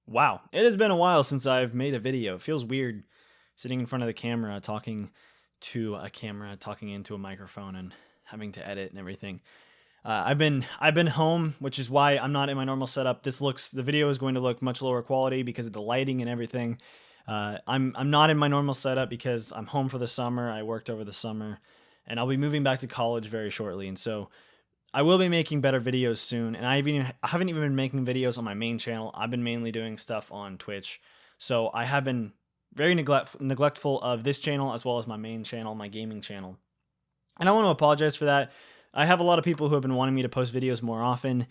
Wow, it has been a while since I've made a video. It feels weird sitting in front of the camera, talking to a camera, talking into a microphone, and having to edit and everything. I've been home, which is why I'm not in my normal setup. The video is going to look much lower quality because of the lighting and everything. I'm not in my normal setup because I'm home for the summer. I worked over the summer, and I'll be moving back to college very shortly, and so I will be making better videos soon, and I haven't even been making videos on my main channel. I've been mainly doing stuff on Twitch. So I have been very neglectful of this channel as well as my main channel, my gaming channel. And I want to apologize for that. I have a lot of people who have been wanting me to post videos more often,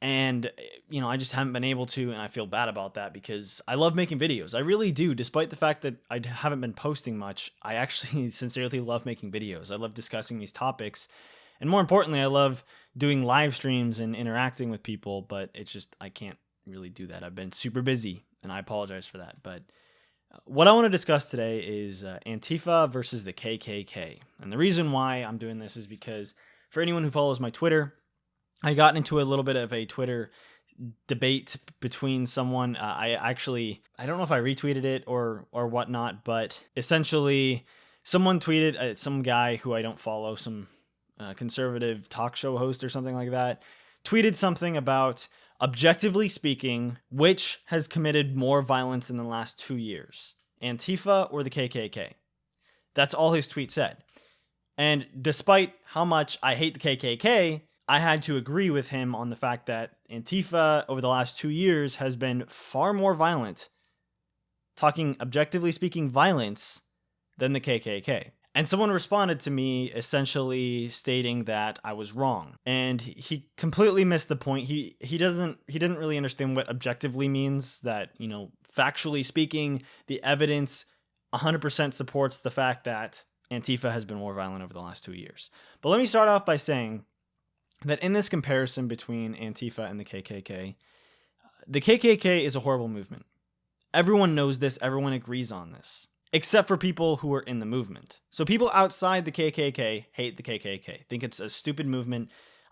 and I just haven't been able to, and I feel bad about that because I love making videos. I really do. Despite the fact that I haven't been posting much, I actually sincerely love making videos. I love discussing these topics. And more importantly, I love doing live streams and interacting with people, but it's just, I can't really do that. I've been super busy, and I apologize for that. But what I want to discuss today is Antifa versus the KKK. And the reason why I'm doing this is because for anyone who follows my Twitter, I got into a little bit of a Twitter debate between someone. I don't know if I retweeted it or whatnot, but essentially someone tweeted, some guy who I don't follow, some conservative talk show host or something like that, tweeted something about, objectively speaking, which has committed more violence in the last 2 years, Antifa or the KKK. That's all his tweet said. And despite how much I hate the KKK, I had to agree with him on the fact that Antifa over the last 2 years has been far more violent, talking objectively speaking violence, than the KKK. And someone responded to me essentially stating that I was wrong. And he completely missed the point. He didn't really understand what objectively means, that, factually speaking, the evidence 100% supports the fact that Antifa has been more violent over the last 2 years. But let me start off by saying that in this comparison between Antifa and the KKK is a horrible movement. Everyone knows this, everyone agrees on this, except for people who are in the movement. So people outside the KKK hate the KKK, think it's a stupid movement.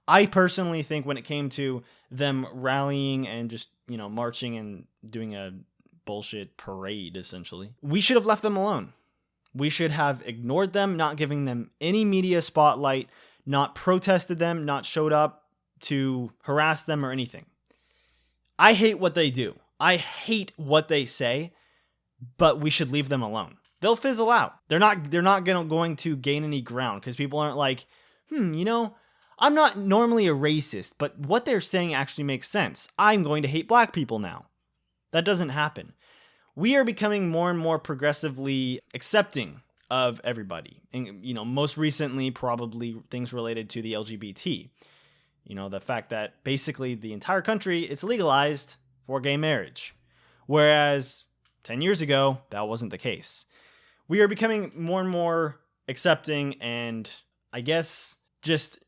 I personally think when it came to them rallying and just, marching and doing a bullshit parade, essentially, we should have left them alone. We should have ignored them, not giving them any media spotlight, not protested them, not showed up to harass them or anything. I hate what they do. I hate what they say, but we should leave them alone. They'll fizzle out. They're not going to gain any ground because people aren't like, I'm not normally a racist, but what they're saying actually makes sense. I'm going to hate black people now. That doesn't happen. We are becoming more and more progressively accepting of everybody. And, most recently, probably things related to the LGBT. The fact that basically the entire country, it's legalized for gay marriage. Whereas 10 years ago, that wasn't the case. We are becoming more and more accepting and, I guess, just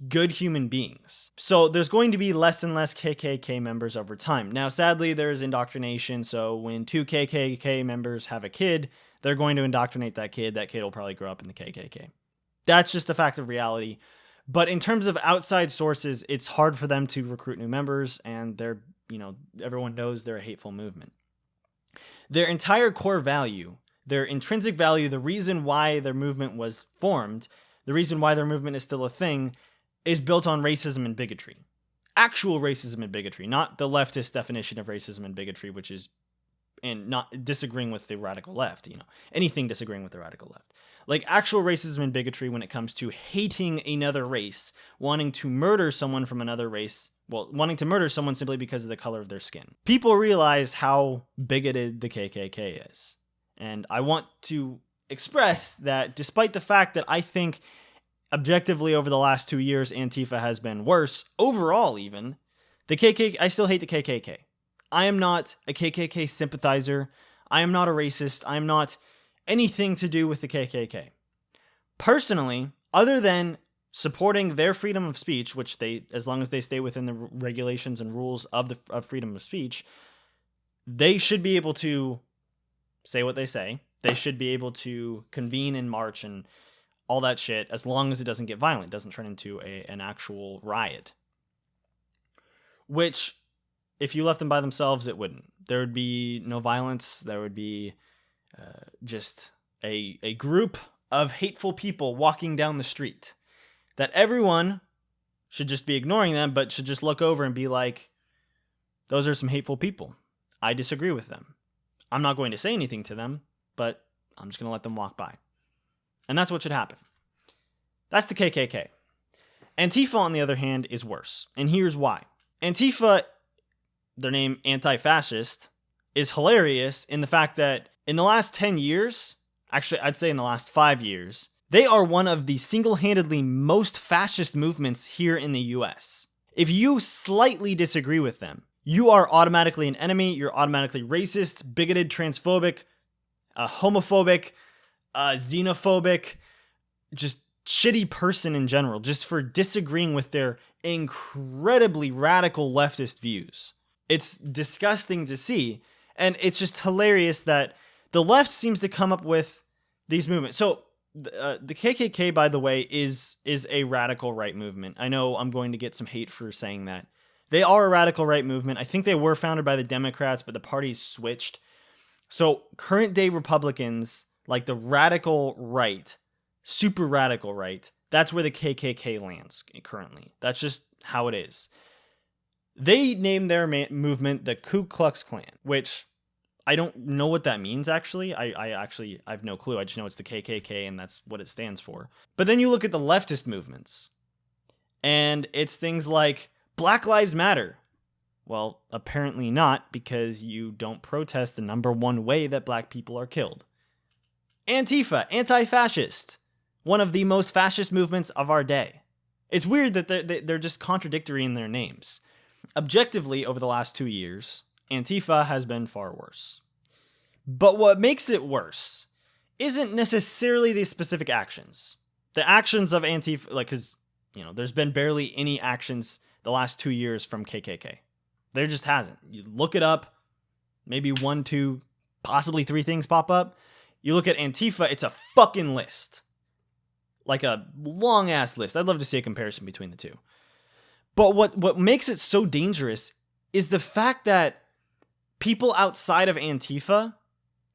good human beings. So there's going to be less and less KKK members over time. Now, sadly, there's indoctrination. So when 2 KKK members have a kid, they're going to indoctrinate that kid. That kid will probably grow up in the KKK. That's just a fact of reality. But in terms of outside sources, it's hard for them to recruit new members, and they're, everyone knows they're a hateful movement. Their entire core value, their intrinsic value, the reason why their movement was formed, the reason why their movement is still a thing, is built on racism and bigotry. Actual racism and bigotry, not the leftist definition of racism and bigotry, which is, and not disagreeing with the radical left, anything disagreeing with the radical left. Like actual racism and bigotry when it comes to hating another race, wanting to murder someone from another race, wanting to murder someone simply because of the color of their skin. People realize how bigoted the KKK is. And I want to express that despite the fact that I think objectively over the last 2 years, Antifa has been worse, overall even, I still hate the KKK. I am not a KKK sympathizer. I am not a racist. I am not anything to do with the KKK. Personally, other than supporting their freedom of speech, which as long as they stay within the regulations and rules of freedom of speech, they should be able to say what they say. They should be able to convene and march and all that shit, as long as it doesn't get violent, doesn't turn into an actual riot. Which, if you left them by themselves, it wouldn't. there would be no violence. There would be just a group of hateful people walking down the street that everyone should just be ignoring them, but should just look over and be like, those are some hateful people. I disagree with them. I'm not going to say anything to them, but I'm just going to let them walk by. And that's what should happen. That's the KKK. Antifa, on the other hand, is worse. And here's why. Antifa, their name anti-fascist, is hilarious in the fact that in the last 10 years, actually I'd say in the last 5 years, they are one of the single-handedly most fascist movements here in the US. If you slightly disagree with them, you are automatically an enemy, you're automatically racist, bigoted, transphobic, homophobic, xenophobic, just shitty person in general, just for disagreeing with their incredibly radical leftist views. It's disgusting to see, and it's just hilarious that the left seems to come up with these movements. So the KKK, by the way, is a radical right movement. I know I'm going to get some hate for saying that. They are a radical right movement. I think they were founded by the Democrats, but the parties switched. So current day Republicans, like the radical right, super radical right, that's where the KKK lands currently. That's just how it is. They named their movement the Ku Klux Klan, which I don't know what that means, actually. I have no clue. I just know it's the KKK, and that's what it stands for. But then you look at the leftist movements, and it's things like Black Lives Matter. Well, apparently not, because you don't protest the number one way that black people are killed. Antifa, anti-fascist, one of the most fascist movements of our day. It's weird that they're just contradictory in their names. Objectively, over the last 2 years, Antifa has been far worse. But what makes it worse isn't necessarily the specific actions. The actions of Antifa, because, there's been barely any actions the last 2 years from KKK. There just hasn't. You look it up, maybe 1, 2, possibly 3 things pop up. You look at Antifa, it's a fucking list. Like a long-ass list. I'd love to see a comparison between the two. But what makes it so dangerous is the fact that people outside of Antifa,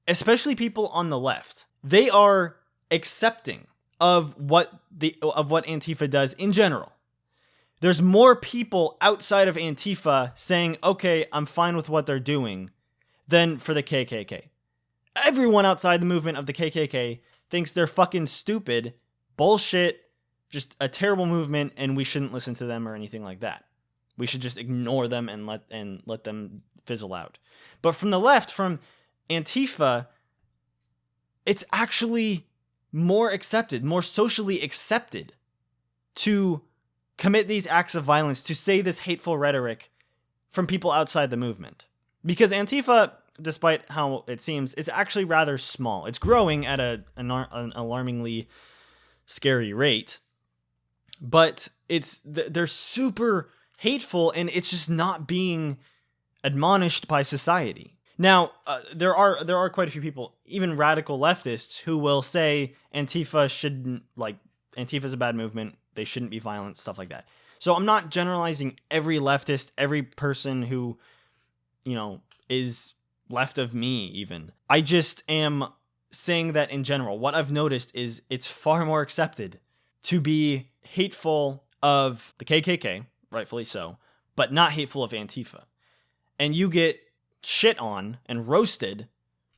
especially people on the left, they are accepting of what Antifa does in general. There's more people outside of Antifa saying, okay, I'm fine with what they're doing, than for the KKK. Everyone outside the movement of the KKK thinks they're fucking stupid, bullshit, just a terrible movement, and we shouldn't listen to them or anything like that. We should just ignore them and let them fizzle out. But from the left, from Antifa, it's actually more accepted, more socially accepted to commit these acts of violence, to say this hateful rhetoric from people outside the movement. Because Antifa, despite how it seems, is actually rather small. It's growing at an alarmingly scary rate, but they're super hateful, and it's just not being admonished by society. Now, there are quite a few people, even radical leftists, who will say Antifa's a bad movement, they shouldn't be violent, stuff like that. So I'm not generalizing every leftist, every person who, is left of me even. I just am saying that in general, what I've noticed is it's far more accepted to be hateful of the KKK, rightfully so, but not hateful of Antifa. And you get shit on and roasted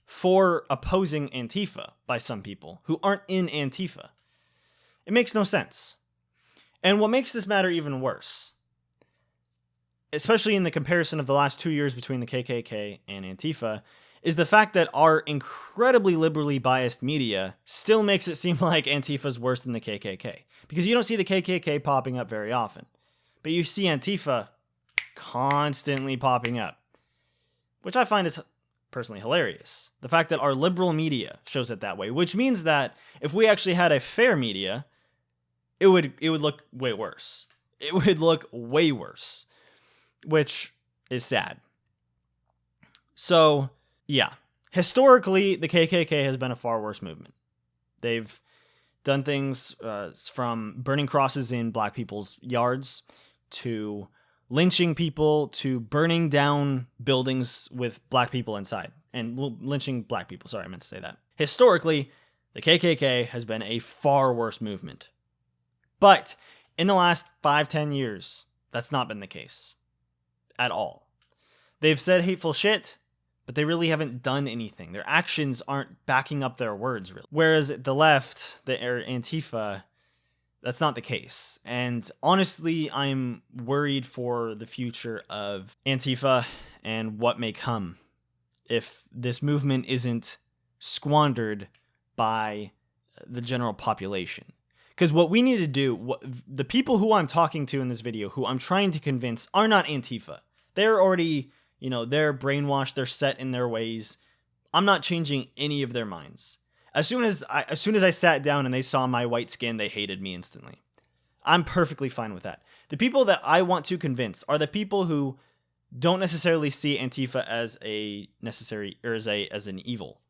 for opposing Antifa by some people who aren't in Antifa. It makes no sense. And what makes this matter even worse, especially in the comparison of the last 2 years between the KKK and Antifa, is the fact that our incredibly liberally biased media still makes it seem like Antifa's worse than the KKK. Because you don't see the KKK popping up very often. But you see Antifa constantly popping up. Which I find is personally hilarious. The fact that our liberal media shows it that way. Which means that if we actually had a fair media, it would look way worse. It would look way worse. Which is sad. So, yeah. Historically, the KKK has been a far worse movement. They've done things from burning crosses in black people's yards to lynching people to burning down buildings with black people inside. And lynching black people. Sorry, I meant to say that. Historically, the KKK has been a far worse movement. But in the last 5-10 years, that's not been the case at all. They've said hateful shit, but they really haven't done anything. Their actions aren't backing up their words, really. Whereas the left, the Antifa, that's not the case. And honestly, I'm worried for the future of Antifa and what may come if this movement isn't squandered by the general population. Because what we need to do, the people who I'm talking to in this video, who I'm trying to convince, are not Antifa. They're already, they're brainwashed, they're set in their ways. I'm not changing any of their minds. As soon as I sat down and they saw my white skin, they hated me instantly. I'm perfectly fine with that. The people that I want to convince are the people who don't necessarily see Antifa as a necessary, or as an evil.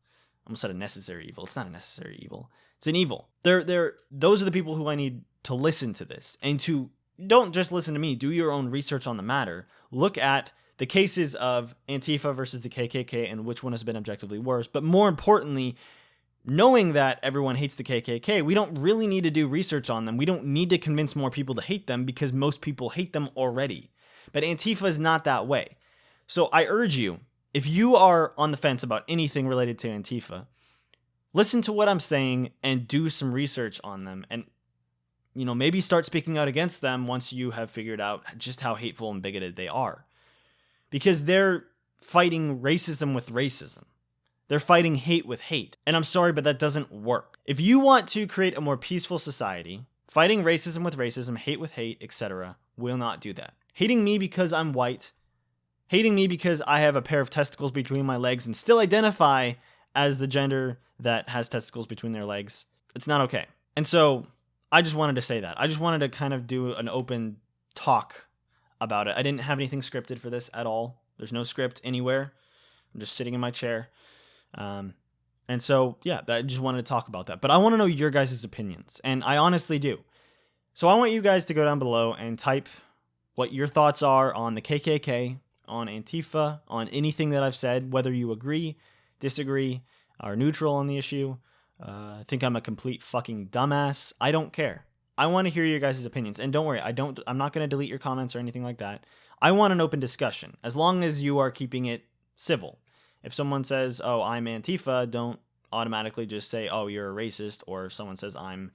I almost said a necessary evil. It's not a necessary evil. It's an evil. Those are the people who I need to listen to this, and to don't just listen to me. Do your own research on the matter. Look at the cases of Antifa versus the KKK and which one has been objectively worse. But more importantly, knowing that everyone hates the KKK, we don't really need to do research on them. We don't need to convince more people to hate them because most people hate them already. But Antifa is not that way. So I urge you, if you are on the fence about anything related to Antifa, listen to what I'm saying and do some research on them. And, maybe start speaking out against them once you have figured out just how hateful and bigoted they are. Because they're fighting racism with racism. They're fighting hate with hate. And I'm sorry, but that doesn't work. If you want to create a more peaceful society, fighting racism with racism, hate with hate, etc., will not do that. Hating me because I'm white, hating me because I have a pair of testicles between my legs and still identify as the gender that has testicles between their legs, it's not okay. And so I just wanted to say that. I just wanted to kind of do an open talk about it. I didn't have anything scripted for this at all. There's no script anywhere. I'm just sitting in my chair. And so, yeah, I just wanted to talk about that. But I want to know your guys' opinions, and I honestly do. So I want you guys to go down below and type what your thoughts are on the KKK, on Antifa, on anything that I've said, whether you agree, disagree, are neutral on the issue, think I'm a complete fucking dumbass. I don't care. I want to hear your guys' opinions. And don't worry, I'm not going to delete your comments or anything like that. I want an open discussion, as long as you are keeping it civil. If someone says, oh, I'm Antifa, don't automatically just say, oh, you're a racist. Or if someone says I'm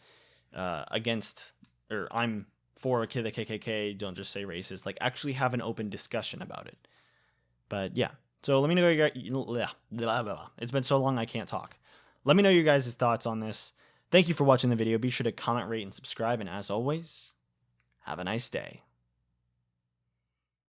against, or I'm for the KKK, don't just say racist. Like, actually have an open discussion about it. But yeah, so let me know. It's been so long I can't talk. Let me know your guys' thoughts on this. Thank you for watching the video. Be sure to comment, rate, and subscribe. And as always, have a nice day.